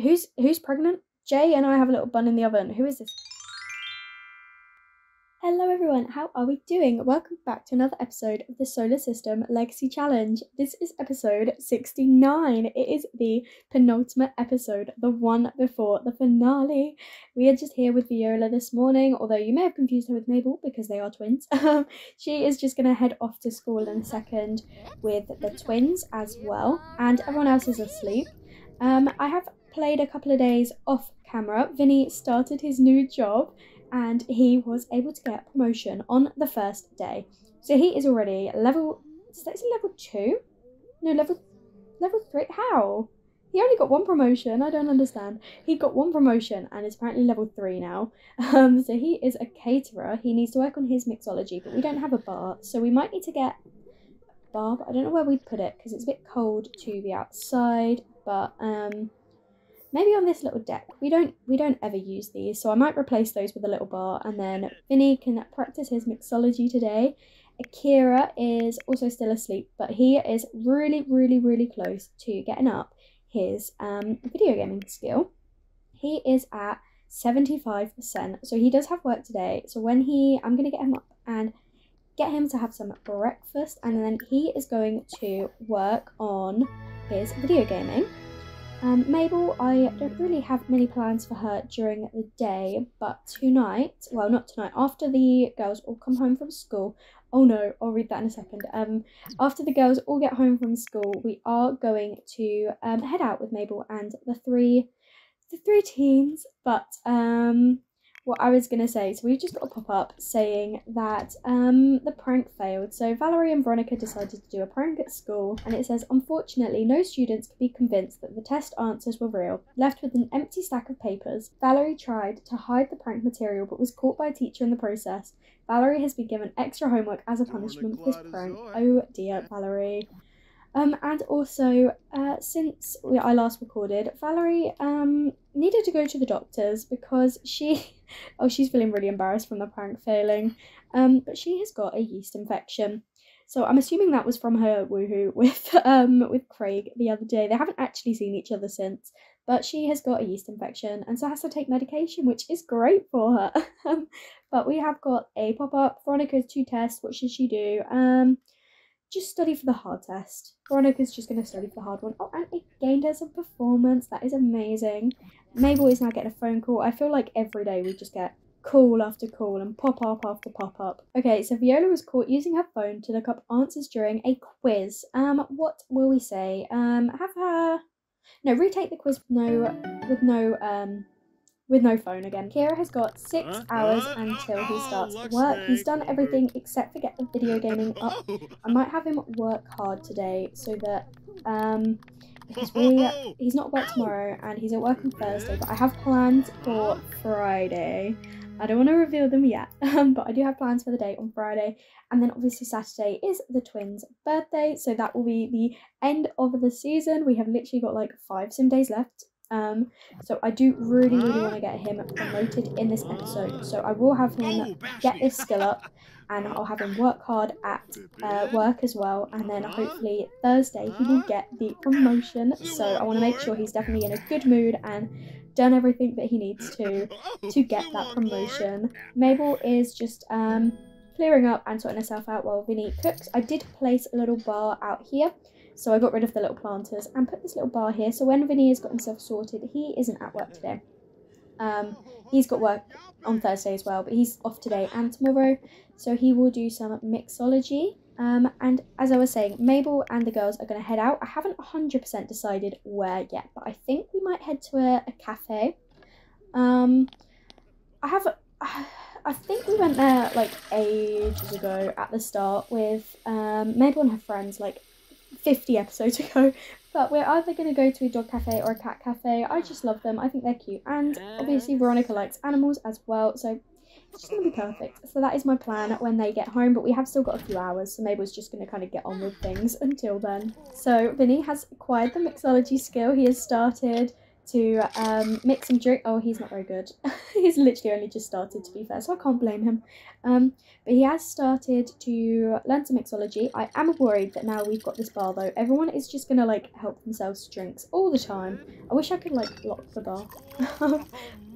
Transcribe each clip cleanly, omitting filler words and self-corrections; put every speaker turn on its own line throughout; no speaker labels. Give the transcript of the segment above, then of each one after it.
who's pregnant? Jay and I have a little bun in the oven. Who is this? Hello everyone, how are we doing? Welcome back to another episode of the Solar System Legacy Challenge. This is episode 69. It is the penultimate episode, the one before the finale. We are just here with Viola this morning, although you may have confused her with Mabel because they are twins. She is just going to head off to school in a second with the twins as well, and everyone else is asleep. I have played a couple of days off camera. Vinny started his new job and he was able to get promotion on the first day. So he is already level, is it level 2? No, level 3. How? He only got one promotion. I don't understand. He got one promotion and is apparently level 3 now. So he is a caterer. He needs to work on his mixology, but we don't have a bar, so we might need to get a bar. But I don't know where we'd put it because it's a bit cold to be outside. But maybe on this little deck. We don't ever use these, so I might replace those with a little bar, and then Vinny can practice his mixology today. Akira is also still asleep, but he is really close to getting up his video gaming skill. He is at 75%, so he does have work today. So when I'm gonna get him up and get him to have some breakfast, and then he is going to work on his video gaming. Mabel, I don't really have many plans for her during the day, but tonight, well, not tonight, after the girls all come home from school, oh no, I'll read that in a second. After the girls all get home from school, we are going to head out with Mabel and the three teens, but what I was going to say, so we've just got a pop-up saying that the prank failed. So Valerie and Veronica decided to do a prank at school, and it says, unfortunately, no students could be convinced that the test answers were real. Left with an empty stack of papers, Valerie tried to hide the prank material but was caught by a teacher in the process. Valerie has been given extra homework as a punishment for this prank. Oh dear, Valerie. And also, since I last recorded, Valerie needed to go to the doctors because she's feeling really embarrassed from the prank failing. But she has got a yeast infection. So I'm assuming that was from her woohoo with Craig the other day. They haven't actually seen each other since, but she has got a yeast infection and so has to take medication, which is great for her. But we have got a pop-up. Veronica's 2 tests. What should she do? Just study for the hard test. Veronica's just going to study for the hard one. Oh, and it gained her some performance. That is amazing. Mabel is now getting a phone call. I feel like every day we just get call after call and pop-up after pop-up. Okay, so Viola was caught using her phone to look up answers during a quiz. What will we say? Retake the quiz with no phone again. Kira has got 6 hours until he starts work. He's done everything except for get the video gaming up. I might have him work hard today so that because he's not at work tomorrow and he's at work on Thursday, but I have plans for Friday. I don't want to reveal them yet, but I do have plans for the day on Friday. And then obviously Saturday is the twins' birthday, so that will be the end of the season. We have literally got like 5 sim days left. So I do really want to get him promoted in this episode, so I will have him get this skill up and I'll have him work hard at work as well, and then hopefully Thursday he will get the promotion. So I want to make sure he's definitely in a good mood and done everything that he needs to get that promotion. Mabel is just clearing up and sorting herself out while Vinny cooks. I did place a little bar out here, so I got rid of the little planters and put this little bar here. So when Vinny has got himself sorted, he isn't at work today. He's got work on Thursday as well, but he's off today and tomorrow. So he will do some mixology. And as I was saying, Mabel and the girls are going to head out. I haven't 100% decided where yet, but I think we might head to a cafe. I think we went there like ages ago at the start with Mabel and her friends, like 50 episodes ago, but we're either going to go to a dog cafe or a cat cafe. I just love them. I think they're cute, and obviously Veronica likes animals as well, so it's just going to be perfect. So that is my plan when they get home, but we have still got a few hours, so Mabel's just going to kind of get on with things until then. So Vinny has acquired the mixology skill. He has started to mix some drink. Oh, he's not very good. He's literally only just started, to be fair, so I can't blame him. But he has started to learn some mixology. I am worried that now we've got this bar though, everyone is just gonna like help themselves to drinks all the time. I wish I could like lock the bar.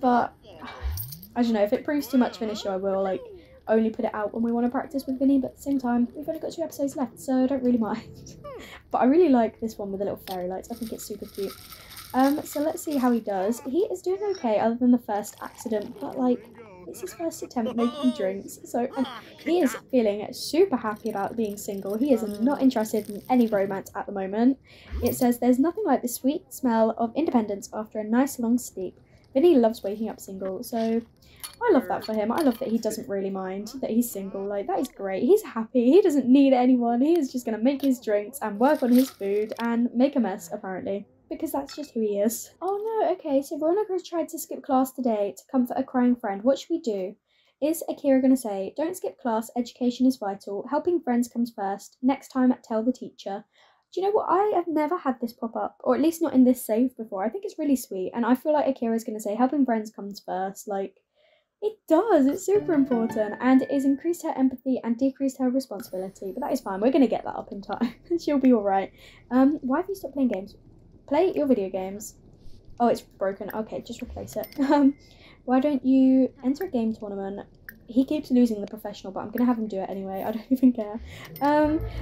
But I don't know, if it proves too much of an issue I will like only put it out when we want to practice with Vinny, but at the same time we've only got 2 episodes left, so I don't really mind. But I really like this one with the little fairy lights. I think it's super cute. So let's see how he does. He is doing okay other than the first accident, but like it's his first attempt making drinks, so he is feeling super happy about being single. He is not interested in any romance at the moment. It says there's nothing like the sweet smell of independence after a nice long sleep. Vinny loves waking up single, so I love that for him. I love that he doesn't really mind that he's single. Like, that is great. He's happy. He doesn't need anyone. He is just going to make his drinks and work on his food and make a mess, apparently. Because that's just who he is. Oh no, okay, so Veronica has tried to skip class today to comfort a crying friend. What should we do? Is Akira going to say, don't skip class, education is vital, helping friends comes first, next time tell the teacher. Do you know what? I have never had this pop up, or at least not in this save before. I think it's really sweet, and I feel like Akira's going to say, helping friends comes first. Like, it does, it's super important, and it has increased her empathy and decreased her responsibility, but that is fine. We're going to get that up in time. She'll be alright. Why have you stopped playing games? Play your video games. Oh, it's broken. Okay, just replace it. Why don't you enter a game tournament? He keeps losing the professional, but I'm going to have him do it anyway. I don't even care.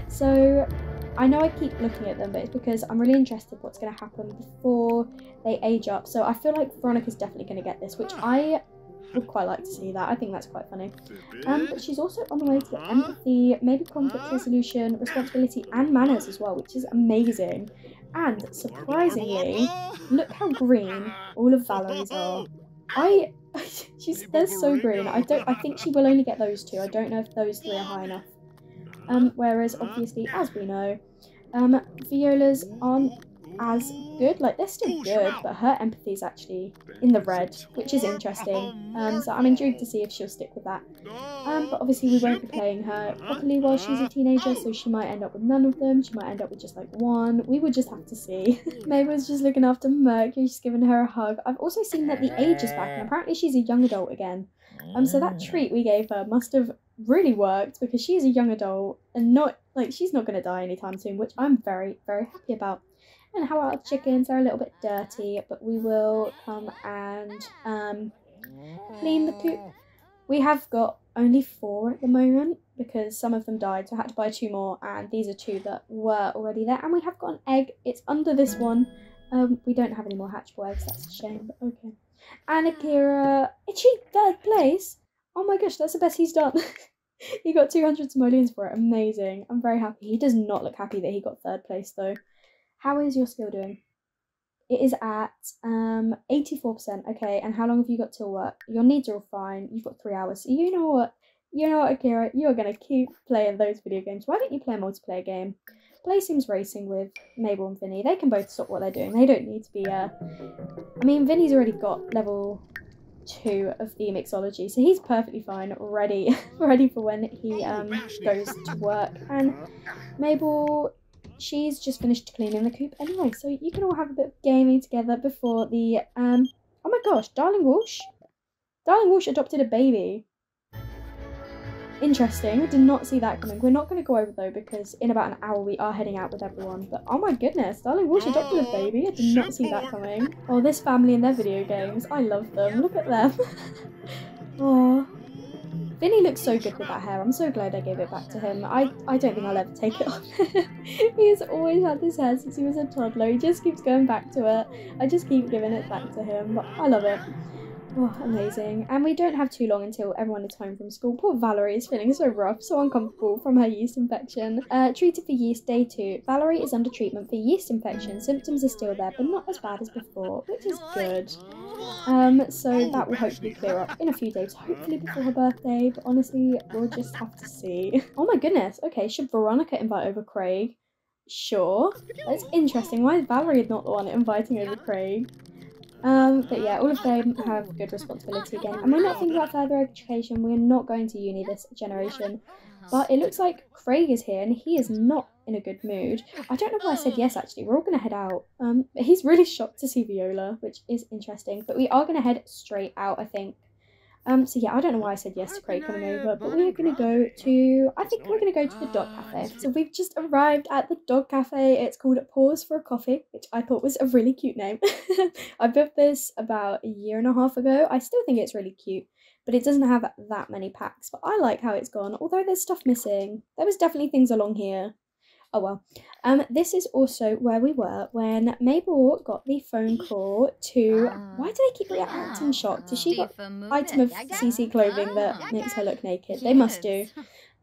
So I know I keep looking at them, but it's because I'm really interested what's going to happen before they age up. So I feel like Veronica's definitely going to get this, which I would quite like to see that. I think that's quite funny. But she's also on the way to get empathy, maybe conflict resolution, responsibility, and manners as well, which is amazing. And surprisingly, look how green all of Valerie's are. They're so green. I think she will only get those 2. I don't know if those 3 are high enough. Whereas obviously, as we know, Viola's aren't as good. Like, they're still good, but her empathy is actually in the red, which is interesting. So I'm intrigued to see if she'll stick with that. But obviously we won't be playing her properly while she's a teenager, so she might end up with none of them. She might end up with just like 1. We would just have to see. Mabel's just looking after Mercury. She's giving her a hug. I've also seen that the age is back, and apparently she's a young adult again. So that treat we gave her must have really worked, because she is a young adult and not like she's not going to die anytime soon, which I'm very, very happy about. And how are our chickens? They're a little bit dirty, but we will come and clean the coop. We have got only 4 at the moment because some of them died, so I had to buy 2 more, and these are 2 that were already there. And we have got an egg. It's under this one. We don't have any more hatchable eggs. That's a shame, but okay. And Akira, achieved 3rd place. Oh my gosh, that's the best he's done. He got 200 simoleons for it. Amazing. I'm very happy. He does not look happy that he got 3rd place though. How is your skill doing? It is at 84%. Okay, and how long have you got till work? Your needs are all fine. You've got 3 hours. So you know what? You know what, Akira? You're going to keep playing those video games. Why don't you play a multiplayer game? Play Sims Racing with Mabel and Vinny. They can both stop what they're doing. They don't need to be... I mean, Vinny's already got level 2 of the mixology, so he's perfectly fine, ready for when he goes to work. And Mabel... she's just finished cleaning the coop anyway, so you can all have a bit of gaming together before the, oh my gosh, Darling Walsh? Darling Walsh adopted a baby. Interesting, I did not see that coming. We're not going to go over though, because in about an hour we are heading out with everyone, but oh my goodness, Darling Walsh adopted a baby. I did not see that coming. Oh, this family and their video games, I love them, look at them. Oh. Vinny looks so good with that hair. I'm so glad I gave it back to him. I don't think I'll ever take it off. He has always had this hair since he was a toddler. He just keeps going back to it. I just keep giving it back to him. But I love it. Oh, amazing. And we don't have too long until everyone is home from school. Poor Valerie is feeling so rough, so uncomfortable from her yeast infection. Treated for yeast, day 2. Valerie is under treatment for yeast infection. Symptoms are still there, but not as bad as before, which is good. So that will hopefully clear up in a few days, hopefully before her birthday, but honestly, we'll just have to see. Oh my goodness, okay, should Veronica invite over Craig? Sure. That's interesting. Why is Valerie not the one inviting over Craig? But yeah, all of them have good responsibility again, and we're not thinking about further education. We're not going to uni this generation, but it looks like Craig is here, and he is not in a good mood. I don't know why I said yes, actually. We're all going to head out. He's really shocked to see Viola, which is interesting. But we are going to head straight out, I think. So yeah, I don't know why I said yes to Craig coming over, but we are going to go to, I think we're going to go to the dog cafe. So we've just arrived at the dog cafe. It's called Pause for a Coffee, which I thought was a really cute name. I built this about a year and a half ago. I still think it's really cute, but it doesn't have that many packs. But I like how it's gone, although there's stuff missing. There was definitely things along here. Oh well. This is also where we were when Mabel got the phone call to... Why do they keep reacting shocked? Has she got item of CC clothing that makes her look naked? They must do.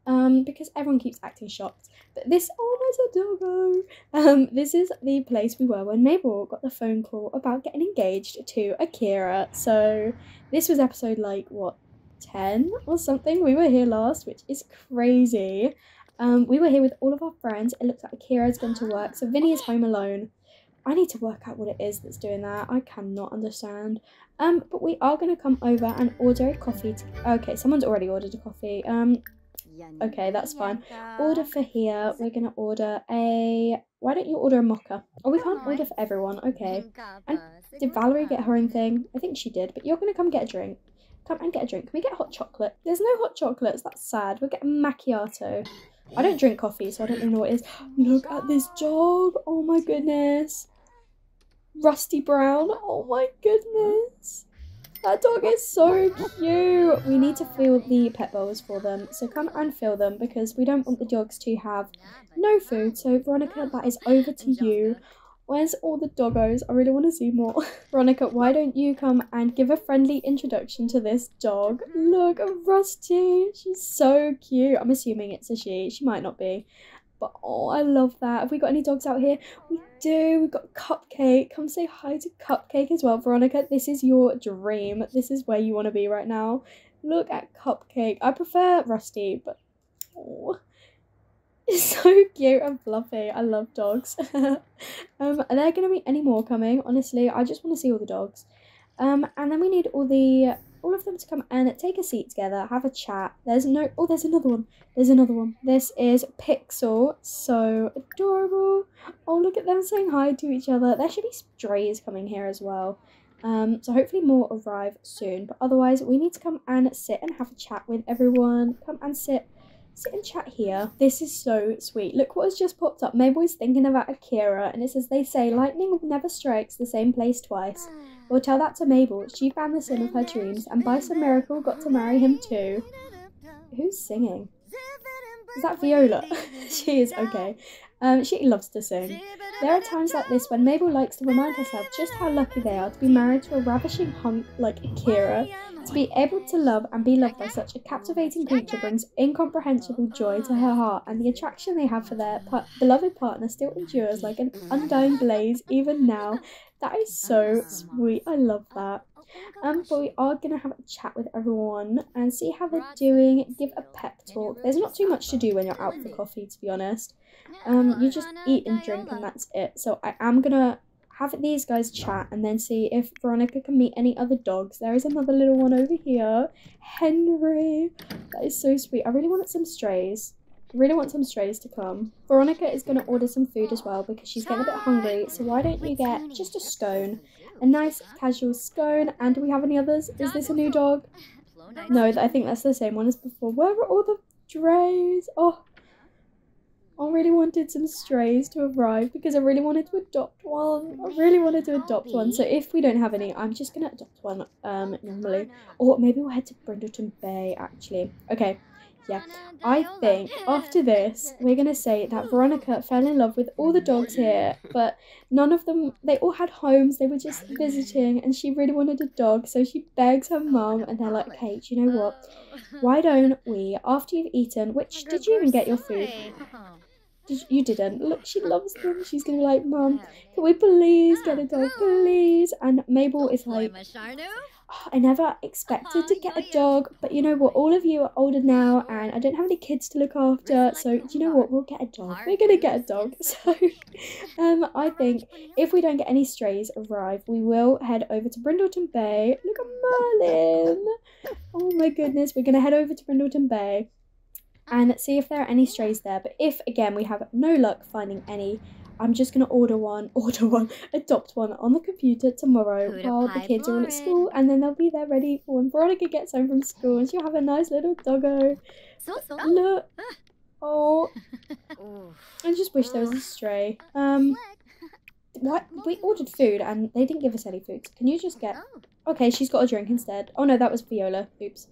Because everyone keeps acting shocked. But this... Oh, there's a doggo! This is the place we were when Mabel got the phone call about getting engaged to Akira. So this was episode, like, what, 10 or something? We were here last, which is crazy. We were here with all of our friends. It looks like Akira's gone to work, so Vinny is home alone. I need to work out what it is that's doing that. I cannot understand. But we are going to come over and order a coffee. Okay, someone's already ordered a coffee. Okay, that's fine. Order for here. We're going to order a... Why don't you order a mocha? Oh, we can't order for everyone. Okay. And did Valerie get her own thing? I think she did, but you're going to come get a drink. Come and get a drink. Can we get hot chocolate? There's no hot chocolates. That's sad. We'll get a macchiato. I don't drink coffee, so I don't even know what it is. Look at this dog. Oh my goodness. Rusty brown. Oh my goodness. That dog is so cute. We need to fill the pet bowls for them. So come and fill them because we don't want the dogs to have no food. So Veronica, that is over to you. Where's all the doggos? I really want to see more. Veronica, why don't you come and give a friendly introduction to this dog? Look at Rusty. She's so cute. I'm assuming it's a she. She might not be. But oh, I love that. Have we got any dogs out here? We do. We've got Cupcake. Come say hi to Cupcake as well. Veronica, this is your dream. This is where you want to be right now. Look at Cupcake. I prefer Rusty, but oh, it's so cute and fluffy. I love dogs. Are there going to be any more coming? Honestly, I just want to see all the dogs. And then we need all of them to come and take a seat together, have a chat. There's another one. There's another one. This is Pixel. So adorable. Oh, look at them saying hi to each other. There should be strays coming here as well. So hopefully more arrive soon. But otherwise, we need to come and sit and have a chat with everyone. Come and sit and chat here. This is so sweet. Look what has just popped up. Mabel is thinking about Akira, and it says, they say lightning never strikes the same place twice. We'll tell that to Mabel. She found the son of her dreams, and by some miracle got to marry him too. Who's singing? Is that Viola? She is, okay. She loves to sing. There are times like this when Mabel likes to remind herself just how lucky they are to be married to a ravishing hunk like Akira. To be able to love and be loved by such a captivating creature brings incomprehensible joy to her heart, and the attraction they have for their beloved partner still endures like an undying blaze even now. That is so sweet. I love that. But we are going to have a chat with everyone and see how they're doing, give a pep talk. There's not too much to do when you're out for coffee, to be honest. You just eat and drink and that's it. So I am going to have these guys chat and then see if Veronica can meet any other dogs. There is another little one over here. Henry. That is so sweet. I really wanted some strays. I really want some strays to come. Veronica is going to order some food as well because she's getting a bit hungry. So why don't you get just a scone? A nice casual scone. And do we have any others? Is this a new dog? No, I think that's the same one as before. Where are all the strays? Oh, I really wanted some strays to arrive because I really wanted to adopt one. So if we don't have any, I'm just going to adopt one normally. Or maybe we'll head to Brindleton Bay, actually. Okay. Yeah, I think after this, we're going to say that Veronica fell in love with all the dogs here, but none of them, they all had homes, they were just visiting, and she really wanted a dog, so she begs her mum, and they're like, okay, do you know what? Why don't we, after you've eaten, did you even get your food? You didn't. Look, she loves them. She's going to be like, Mum, can we please get a dog, please? And Mabel is like, oh, I never expected to get a dog, but you know what? All of you are older now, and I don't have any kids to look after, so do you know what? We'll get a dog. We're going to get a dog. So, I think if we don't get any strays arrive, we will head over to Brindleton Bay. Look at Merlin. Oh my goodness. We're going to head over to Brindleton Bay. and see if there are any strays there. But if, again, we have no luck finding any, I'm just going to adopt one on the computer tomorrow while the kids are all at school, and then they'll be there ready for when Veronica gets home from school, and she'll have a nice little doggo. Look. Oh. I just wish there was a stray. What? We ordered food and they didn't give us any food. Can you just get... Okay, she's got a drink instead. Oh no, that was Viola. Oops.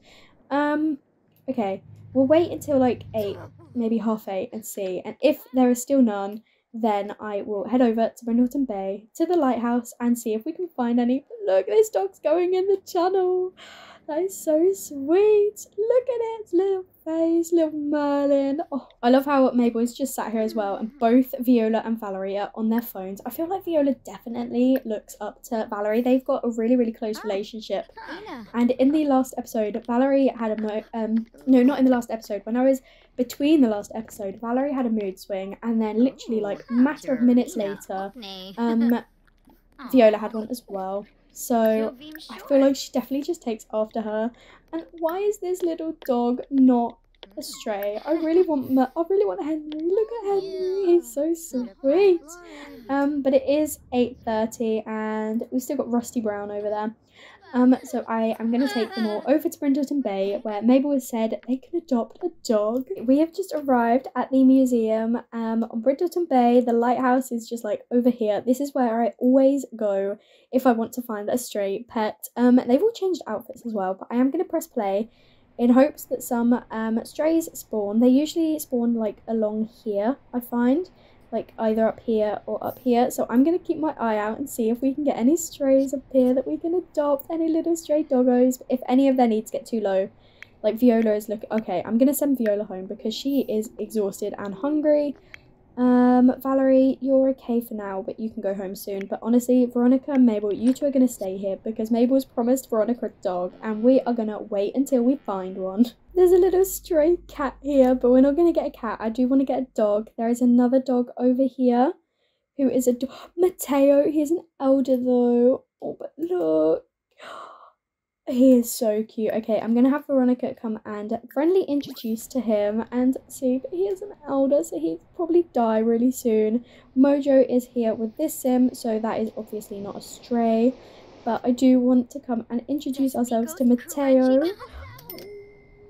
Okay. We'll wait until like 8, maybe half 8 and see. And if there is still none, then I will head over to Brindleton Bay, to the lighthouse, and see if we can find any. Look, this dog's going in the channel. That is so sweet. Look at its little face, little Merlin. Oh, I love how Mabel is just sat here as well, and both Viola and Valerie are on their phones. I feel like Viola definitely looks up to Valerie. They've got a really, really close relationship. And in the last episode, Valerie had no, not in the last episode. When I was between the last episode, Valerie had a mood swing, and then literally like a matter of minutes later, Viola had one as well. So I feel like she definitely just takes after her. And why is this little dog not a stray? I really want Henry. Look at Henry. He's so sweet. But it is 8:30 and we've still got Rusty Brown over there. So I am going to take them all over to Brindleton Bay, where Mabel has said they can adopt a dog. We have just arrived at the museum on Brindleton Bay. The lighthouse is just like over here. This is where I always go if I want to find a stray pet. They've all changed outfits as well, but I am going to press play in hopes that some strays spawn. They usually spawn like along here, I find. Like either up here or up here, so I'm gonna keep my eye out and see if we can get any strays up here that we can adopt, any little stray doggos. But if any of their needs get too low, like Viola is looking okay, I'm gonna send Viola home because she is exhausted and hungry. Valerie, you're okay for now, but you can go home soon. But honestly, Veronica and Mabel, you two are gonna stay here because Mabel's promised Veronica a dog, and we are gonna wait until we find one. There's a little stray cat here, but we're not gonna get a cat. I do want to get a dog. There is another dog over here who is a Mateo. He's an elder though. Oh, but look. He is so cute. Okay, I'm going to have Veronica come and friendly introduce to him and see, but he is an elder, so he'll probably die really soon. Mojo is here with this sim, so that is obviously not a stray. But I do want to come and introduce ourselves to Mateo.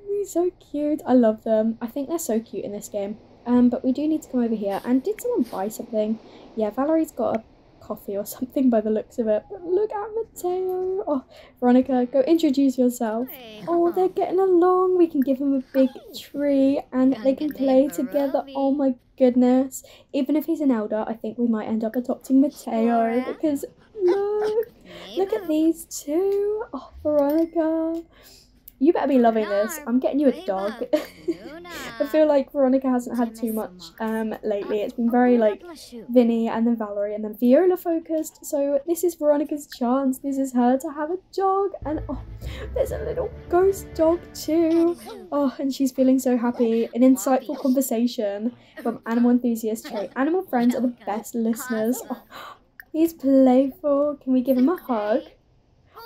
He's so cute. I love them. I think they're so cute in this game. But we do need to come over here. And did someone buy something? Yeah, Valerie's got a coffee or something by the looks of it. But look at Mateo. Oh, Veronica, go introduce yourself. Oh, they're getting along. We can give him a big tree and they can play together. Oh my goodness. Even if he's an elder, I think we might end up adopting Mateo because look at these two. Oh, Veronica. You better be loving this. I'm getting you a dog. I feel like Veronica hasn't had too much lately. It's been very like Vinny and then Valerie and then Viola focused. So this is Veronica's chance. This is her to have a dog. And oh, there's a little ghost dog too. Oh, and she's feeling so happy. An insightful conversation from Animal Enthusiast Trey. Animal friends are the best listeners. Oh, he's playful. Can we give him a hug?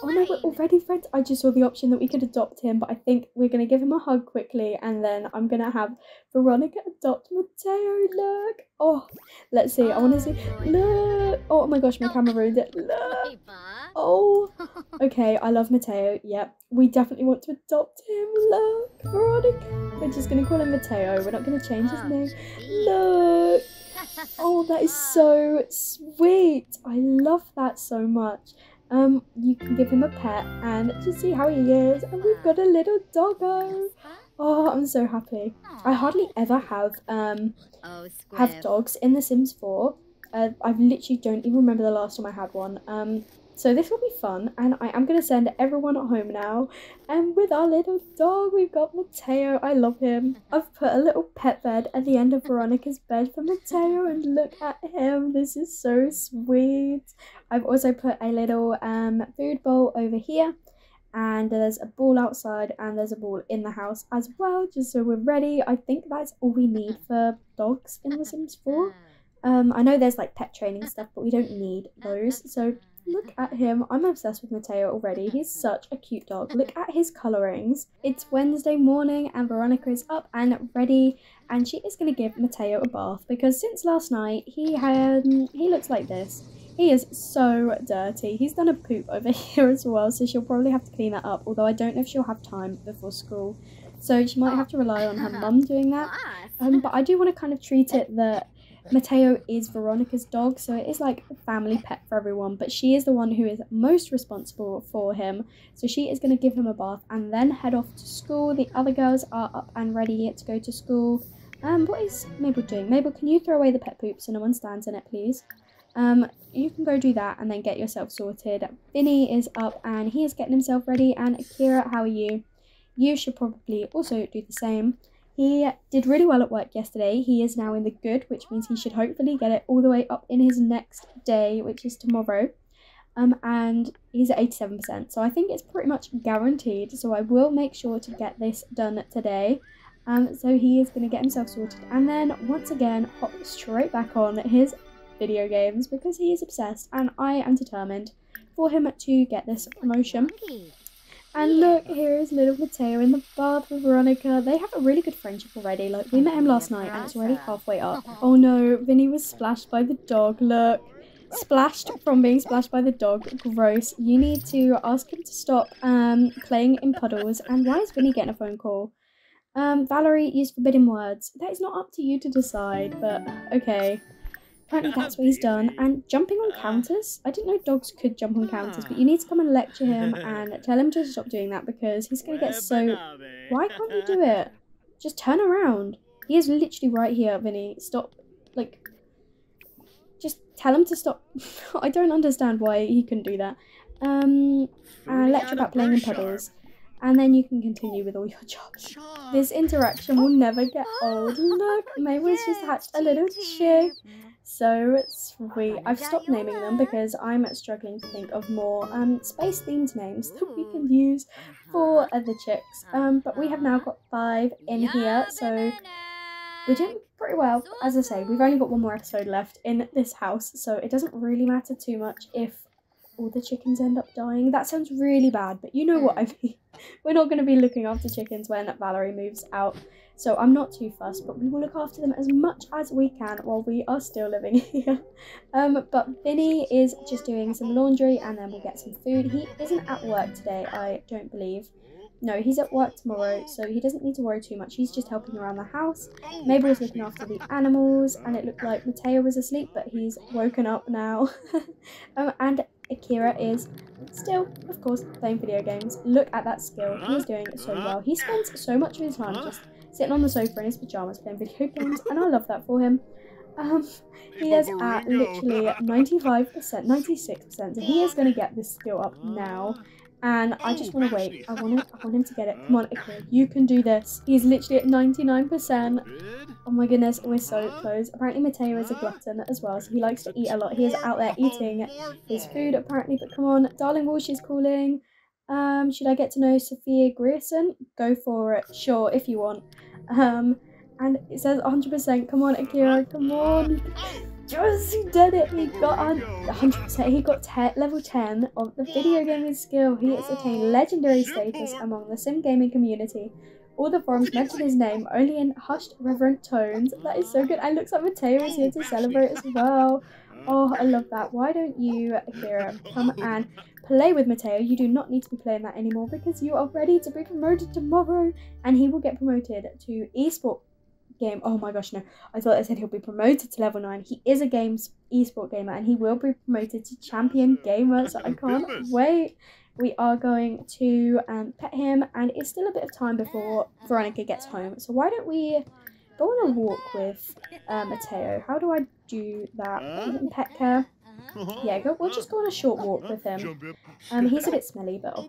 Oh no, we're already friends. I just saw the option that we could adopt him, but I think we're going to give him a hug quickly and then I'm going to have Veronica adopt Mateo. Look. Oh, let's see. I want to see. Look. Oh my gosh, my camera ruined it. Look. Oh. Okay, I love Mateo. Yep. We definitely want to adopt him. Look. Veronica. We're just going to call him Mateo. We're not going to change his name. Look. Oh, that is so sweet. I love that so much. You can give him a pet and just see how he is, and we've got a little doggo. Oh, I'm so happy. I hardly ever have dogs in The Sims 4. I literally don't even remember the last time I had one. So this will be fun, and I am going to send everyone at home now. And with our little dog, we've got Mateo. I love him. I've put a little pet bed at the end of Veronica's bed for Mateo, and look at him. This is so sweet. I've also put a little food bowl over here, and there's a ball outside, and there's a ball in the house as well, just so we're ready. I think that's all we need for dogs in The Sims 4. I know there's like pet training stuff, but we don't need those, so Look at him. I'm obsessed with Mateo already. He's such a cute dog. Look at his colourings. It's Wednesday morning and Veronica is up and ready, and she is going to give Mateo a bath because since last night he looks like this. He is so dirty. He's done a poop over here as well, so she'll probably have to clean that up, although I don't know if she'll have time before school. So she might have to rely on her mum doing that. But I do want to kind of treat it that Mateo is Veronica's dog, so it is like a family pet for everyone, but she is the one who is most responsible for him. So she is going to give him a bath and then head off to school. The other girls are up and ready to go to school. What is Mabel doing? Mabel, can you throw away the pet poop so no one stands in it, please? You can go do that and then get yourself sorted. Vinny is up and he is getting himself ready, and Akira, how are you? You should probably also do the same. He did really well at work yesterday. He is now in the good, which means he should hopefully get it all the way up in his next day, which is tomorrow. And he's at 87%, so I think it's pretty much guaranteed. So I will make sure to get this done today. So he is going to get himself sorted and then once again hop straight back on his video games because he is obsessed, and I am determined for him to get this promotion. And look, here is little Mateo in the bath with Veronica. They have a really good friendship already. Like, we met him last night and it's already halfway up. Oh no, Vinny was splashed by the dog. Look, splashed from being splashed by the dog. Gross. You need to ask him to stop playing in puddles. And why is Vinny getting a phone call? Valerie used forbidden words. That is not up to you to decide, but okay. Apparently that's what he's done. And jumping on counters? I didn't know dogs could jump on counters, but you need to come and lecture him and tell him to stop doing that because he's going to get so... Why can't you do it? Just turn around. He is literally right here, Vinny. Stop. Like, just tell him to stop. I don't understand why he couldn't do that. Lecture about playing in puddles. And then you can continue with all your jobs. This interaction will never get old. Look, Mabel's just hatched a little chick. So sweet. I've stopped naming them because I'm struggling to think of more space-themed names that we can use for the chicks. But we have now got 5 in here, so we're doing pretty well. As I say, we've only got one more episode left in this house, so it doesn't really matter too much if all the chickens end up dying. That sounds really bad, but you know what I mean. We're not going to be looking after chickens when Valerie moves out, so I'm not too fussed, but we will look after them as much as we can while we are still living here. But Vinny is just doing some laundry and then we'll get some food. He isn't at work today, I don't believe. No, he's at work tomorrow, so he doesn't need to worry too much. He's just helping around the house. Mabel was looking after the animals, and it looked like Mateo was asleep, but he's woken up now. And Akira is still, of course, playing video games. Look at that skill. He is doing so well. He spends so much of his time just sitting on the sofa in his pajamas playing video games, and I love that for him. He is at literally 95%, 96%, so he is going to get this skill up now. And I just want to wait. I want him to get it. Come on, Akira, you can do this. He's literally at 99%. Oh my goodness, we're so close. Apparently Mateo is a glutton as well, so he likes to eat a lot. He is out there eating his food apparently, but come on. Darling Walsh is calling. Should I get to know Sophia Grierson? Go for it. Sure, if you want. And it says 100%. Come on, Akira, come on. Yes, he did it. He got 100%. He got level 10 of the video gaming skill. He has attained legendary status among the sim gaming community. All the forums mention his name only in hushed, reverent tones. That is so good. And looks like Mateo is here to celebrate as well. Oh, I love that. Why don't you, Akira, come and play with Mateo? You do not need to be playing that anymore because you are ready to be promoted tomorrow. And he will get promoted to esport game. Oh my gosh, no. I thought I said he'll be promoted to level 9. He is a games esport gamer and he will be promoted to champion gamer. So I can't wait. We are going to pet him, and it's still a bit of time before Veronica gets home. So why don't we go on a walk with Mateo? How do I do that? Pet care. Yeah, we'll just go on a short walk with him. He's a bit smelly, but oh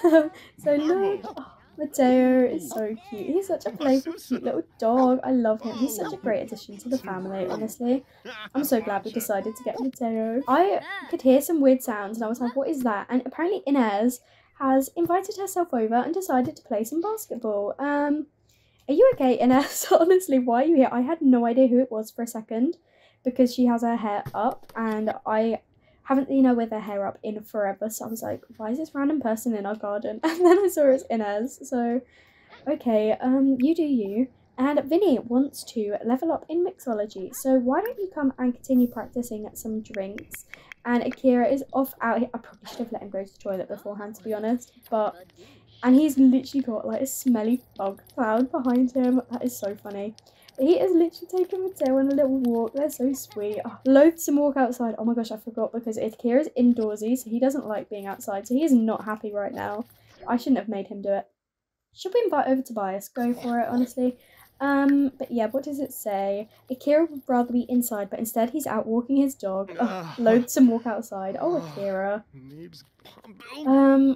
well. So look, oh, Mateo is so cute. He's such a playful, cute little dog. I love him. He's such a great addition to the family, honestly. I'm so glad we decided to get Mateo. I could hear some weird sounds and I was like, what is that? And apparently Inez has invited herself over and decided to play some basketball. Are you okay, Inez? Honestly, why are you here? I had no idea who it was for a second because she has her hair up and I Haven't seen her with her hair up in forever, so I was like, why is this random person in our garden? And then I saw it's Inez, so okay, you do you. And Vinny wants to level up in mixology, so why don't you come and continue practicing some drinks? And Akira is off out here. I probably should have let him go to the toilet beforehand, to be honest, but... And he's literally got like a smelly fog cloud behind him. That is so funny. He is literally taking Mateo on a little walk. They're so sweet. Oh, loathsome walk outside. Oh my gosh, I forgot because Akira's indoorsy, so he doesn't like being outside. So he is not happy right now. I shouldn't have made him do it. Should we invite over Tobias? Go for it, honestly. But yeah, what does it say? Akira would rather be inside, but instead he's out walking his dog. Ugh, loathsome walk outside. Oh, Akira.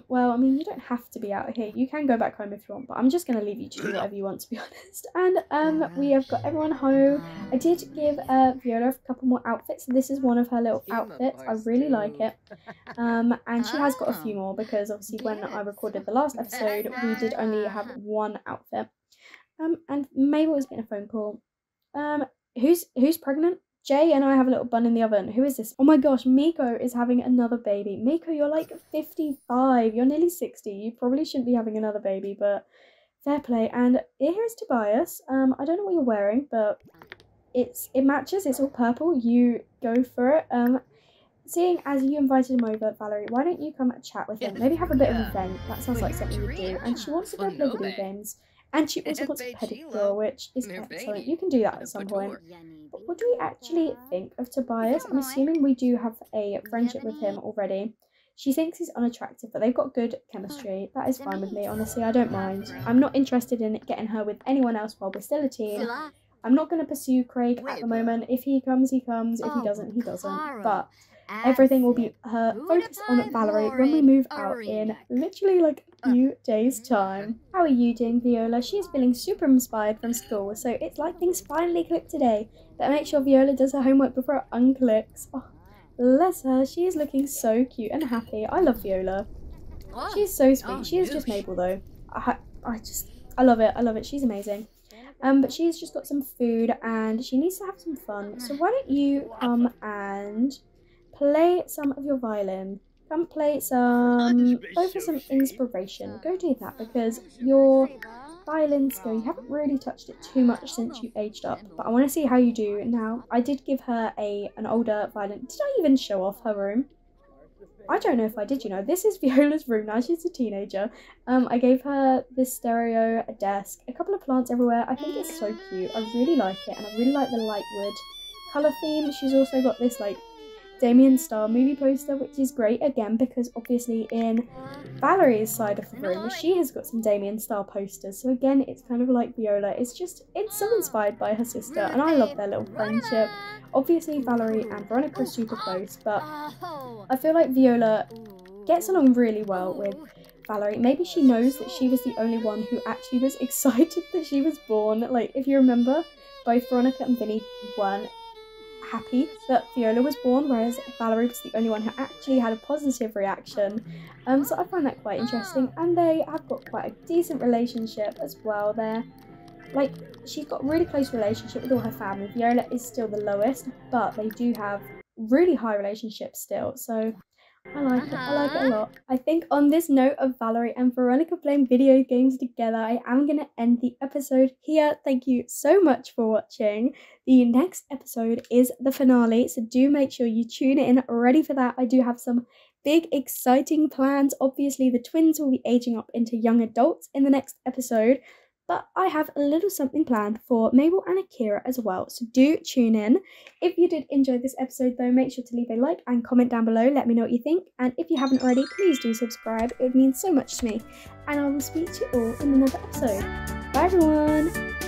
Well, I mean, you don't have to be out here. You can go back home if you want, but I'm just going to leave you to do whatever you want, to be honest. And, we have got everyone home. I did give, Viola a couple more outfits. This is one of her little outfits. I really like it. And she has got a few more because, obviously, when I recorded the last episode, we did only have one outfit. And Mabel has been a phone call. Who's pregnant? Jay and I have a little bun in the oven. Who is this? Oh my gosh, Miko is having another baby. Miko, you're like 55. You're nearly 60. You probably shouldn't be having another baby, but fair play. And here's Tobias. I don't know what you're wearing, but it matches. It's all purple. You go for it. Seeing as you invited him over, Valerie, why don't you come and chat with him? Maybe have a bit of a vent. That sounds like something you do. And she wants to go play video games. And she also wants a pedicure, which is excellent. You can do that at some point. But what do we actually think of Tobias? I'm assuming we do have a friendship with him already. She thinks he's unattractive, but they've got good chemistry. That is fine with me, honestly. I don't mind. I'm not interested in getting her with anyone else while we're still a team. I'm not going to pursue Craig at the moment. If he comes, he comes. If he doesn't, he doesn't. But everything will be focused on Valerie when we move out in literally like a few days' time. How are you doing, Viola? She is feeling super inspired from school, so it's like things finally clicked today. But make sure Viola does her homework before it unclicks. Oh, bless her. She is looking so cute and happy. I love Viola. She's so sweet. She is just Mabel though. I love it. I love it. She's amazing. But she's just got some food and she needs to have some fun. So why don't you come and play some of your violin. Come play some, go for some inspiration. Go do that because your violin skill, you haven't really touched it too much since you aged up. But I want to see how you do now. I did give her an older violin. Did I even show off her room? I don't know if I did, you know. This is Viola's room now. She's a teenager. I gave her this stereo, a desk, a couple of plants everywhere. I think it's so cute. I really like it and I really like the light wood colour theme. She's also got this like Damien Star movie poster, which is great again because obviously in Valerie's side of the room she has got some Damien Star posters, so again it's kind of like Viola. It's so inspired by her sister and I love their little friendship. Obviously Valerie and Veronica are super close, but I feel like Viola gets along really well with Valerie. Maybe she knows that she was the only one who actually was excited that she was born. Like if you remember, both Veronica and Vinny weren't happy that Viola was born, whereas Valerie was the only one who actually had a positive reaction. So I find that quite interesting, and they have got quite a decent relationship as well. She's got a really close relationship with all her family. Viola is still the lowest, but they do have really high relationships still, so I like it. I like it a lot. I think on this note of Valerie and Veronica playing video games together, I am going to end the episode here. Thank you so much for watching. The next episode is the finale, so do make sure you tune in ready for that. I do have some big exciting plans. Obviously, the twins will be aging up into young adults in the next episode, but I have a little something planned for Mabel and Akira as well, so do tune in. If you did enjoy this episode though, make sure to leave a like and comment down below, let me know what you think, and if you haven't already, please do subscribe, it would mean so much to me, and I will speak to you all in another episode. Bye everyone!